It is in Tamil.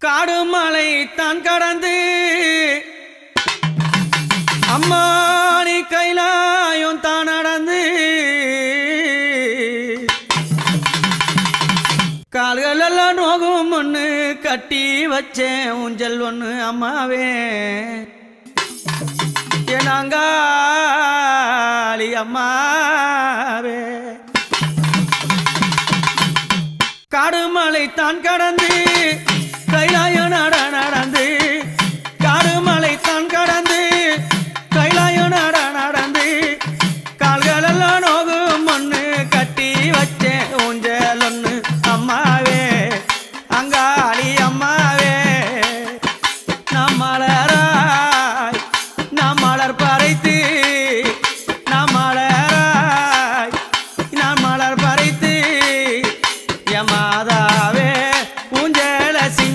காடு மலை தான் கடந்து அம்மா நீ கைலாயம் தான் நடந்து கால்கள் எல்லாம் நோகும் ஒன்று கட்டி வச்சேன் ஊஞ்சல் ஒன்று அம்மாவே என்னாங்காளி அம்மாவே காடு மலை தான் கடந்து